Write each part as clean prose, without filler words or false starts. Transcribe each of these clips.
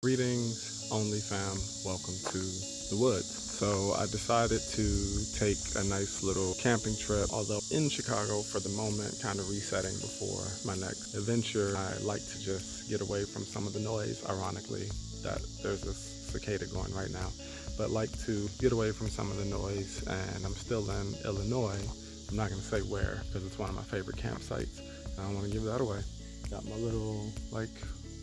Greetings, only fam. Welcome to the woods. So I decided to take a nice little camping trip, although in Chicago for the moment, kind of resetting before my next adventure. I like to just get away from some of the noise, ironically, that there's this cicada going right now, but like to get away from some of the noise, and I'm still in Illinois. I'm not going to say where because it's one of my favorite campsites. I don't want to give that away. Got my little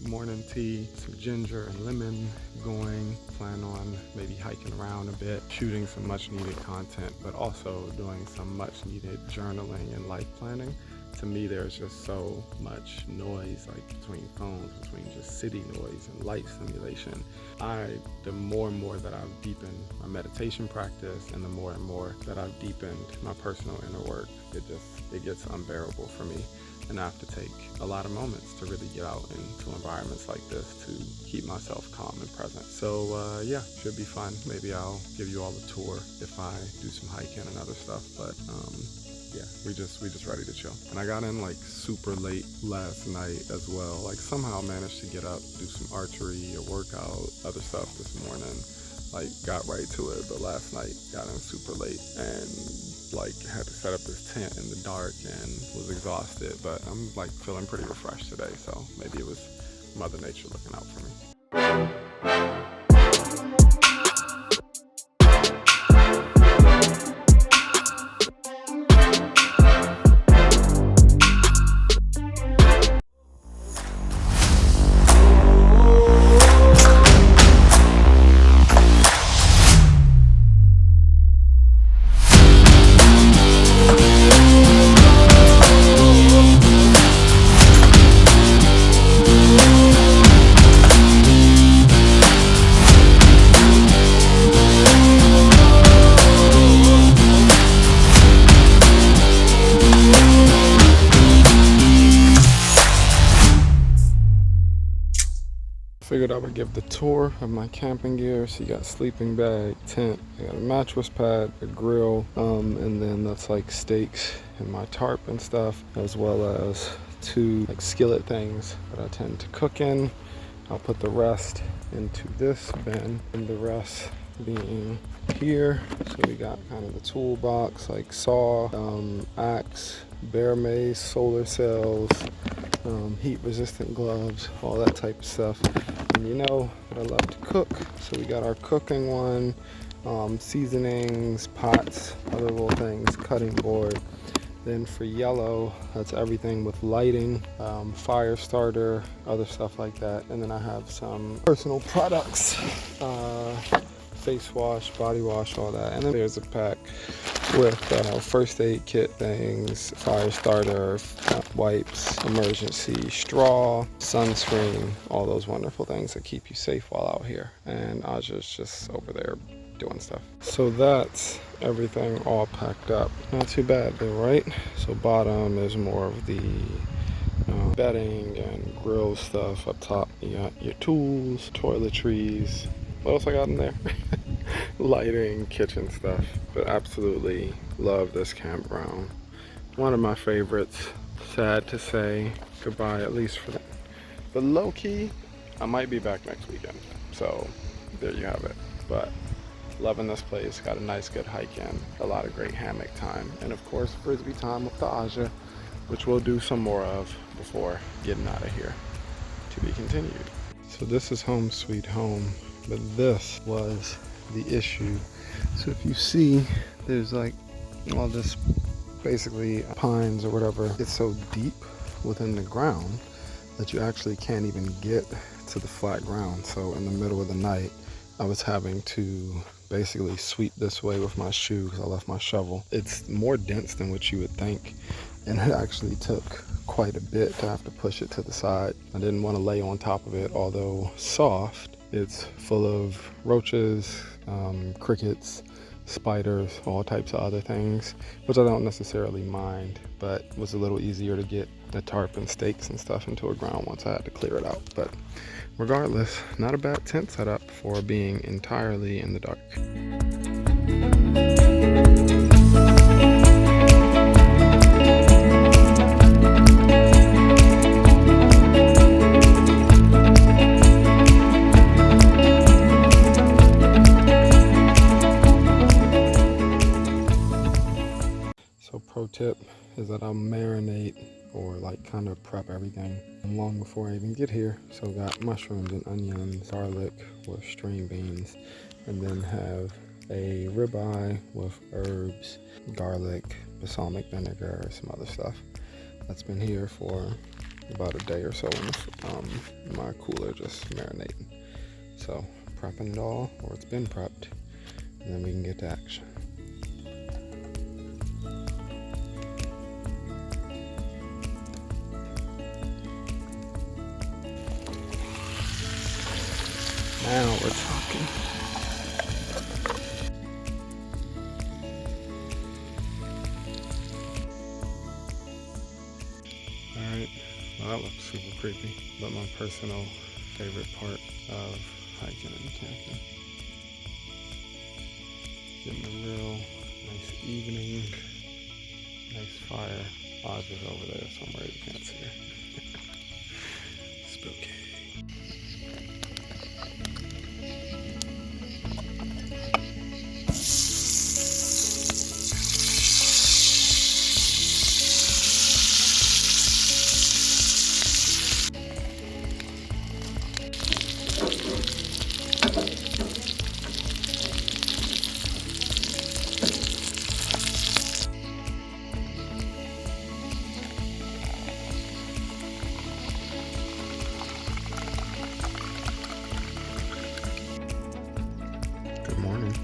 morning tea, some ginger and lemon going. Plan on maybe hiking around a bit, shooting some much needed content, but also doing some much needed journaling and life planning. To me, there's just so much noise, between phones, between just city noise and light stimulation. The more and more that I've deepened my meditation practice, and the more and more that I've deepened my personal inner work, it gets unbearable for me. And I have to take a lot of moments to really get out into environments like this to keep myself calm and present. So yeah, should be fun. Maybe I'll give you all a tour if I do some hiking and other stuff. But yeah, we just ready to chill. And I got in super late last night as well. Somehow managed to get up, do some archery, a workout, other stuff this morning. Got right to it, but last night got in super late and had to set up this tent in the dark and was exhausted, but I'm feeling pretty refreshed today, so maybe it was Mother Nature looking out for me. Figured I would give the tour of my camping gear. So you got sleeping bag, tent, I got a mattress pad, a grill, and then that's steaks and my tarp and stuff, as well as two skillet things that I tend to cook in. I'll put the rest into this bin, and the rest being here. So we got kind of the toolbox, saw, axe, bear mace, solar cells, heat resistant gloves, all that type of stuff. And you know that I love to cook, so we got our cooking one, seasonings, pots, other little things, cutting board. Then for yellow, that's everything with lighting, fire starter, other stuff like that. And then I have some personal products, face wash, body wash, all that. And then there's a pack with first aid kit things, fire starter, wipes, emergency straw, sunscreen, all those wonderful things that keep you safe while out here. And I was just over there doing stuff. So that's everything all packed up. Not too bad though, right? So bottom is more of the bedding and grill stuff. Up top you got your tools, toiletries. What else I got in there? Lighting, kitchen stuff. But absolutely love this campground. One of my favorites. Sad to say goodbye, at least for that. But low-key, I might be back next weekend. So there you have it. But loving this place. Got a nice good hike in, a lot of great hammock time, and of course frisbee time with the Aja, which we'll do some more of before getting out of here. To be continued. So this is home sweet home, but this was the issue. So if you see, there's all this basically pines or whatever. It's so deep within the ground that you actually can't even get to the flat ground. So in the middle of the night, I was having to basically sweep this way with my shoe because I left my shovel. It's more dense than what you would think, and it actually took quite a bit to have to push it to the side. I didn't want to lay on top of it, although soft. It's full of roaches, crickets, spiders, all types of other things, which I don't necessarily mind, but it was a little easier to get the tarp and stakes and stuff into a ground once I had to clear it out. But regardless, not a bad tent setup for being entirely in the dark. tip is that I'll marinate or like kind of prep everything long before I even get here. So got mushrooms and onions, garlic with string beans, and then have a ribeye with herbs, garlic, balsamic vinegar, some other stuff. That's been here for about a day or so in my cooler, just marinating. So prepping it all, or it's been prepped, and then we can get to action. Now we're talking. Alright, well that looks super creepy, but my personal favorite part of hiking and camping. Getting a real nice evening, nice fire. Oz is over there somewhere, you can't see her. Spooky. Good morning.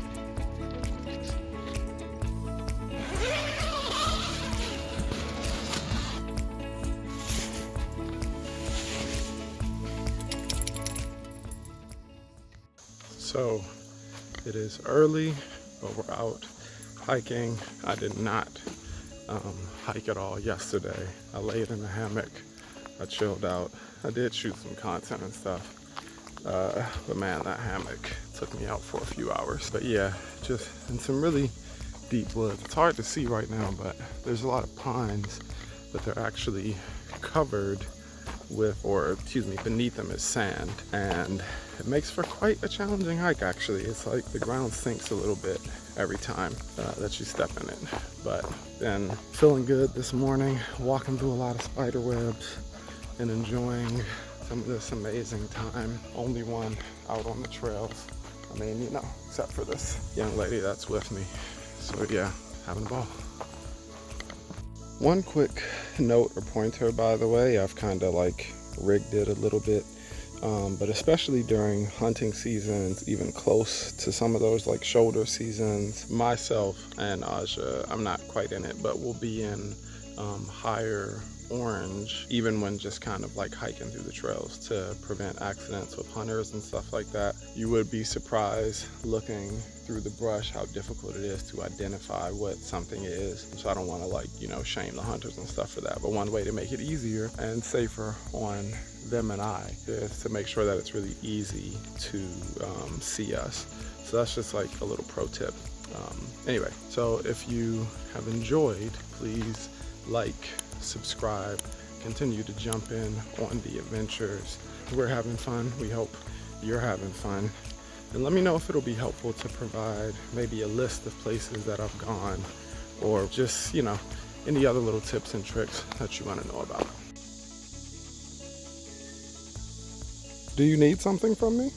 So it is early, but we're out hiking. I did not hike at all yesterday. I laid in the hammock, I chilled out. I did shoot some content and stuff, but man, that hammock took me out for a few hours. But yeah, just in some really deep woods. It's hard to see right now, but there's a lot of pines, but they're actually covered with, or excuse me, beneath them is sand, and it makes for quite a challenging hike actually. It's like the ground sinks a little bit every time that you step in it. But then feeling good this morning, walking through a lot of spider webs and enjoying some of this amazing time. Only one out on the trails. I mean, you know, except for this young lady that's with me. So yeah, having a ball. One quick note or pointer, by the way, I've kind of like rigged it a little bit, but especially during hunting seasons, even close to some of those like shoulder seasons, myself and Aja, I'm not quite in it, but we'll be in higher orange, even when just kind of like hiking through the trails to prevent accidents with hunters and stuff like that. You would be surprised looking through the brush how difficult it is to identify what something is. So I don't want to like, you know, shame the hunters and stuff for that. But one way to make it easier and safer on them and I is to make sure that it's really easy to see us. So that's just like a little pro tip. Anyway, so if you have enjoyed, please like, subscribe, continue to jump in on the adventures. We're having fun. We hope you're having fun. And let me know if it'll be helpful to provide maybe a list of places that I've gone, or just, you know, any other little tips and tricks that you want to know about. Do you need something from me?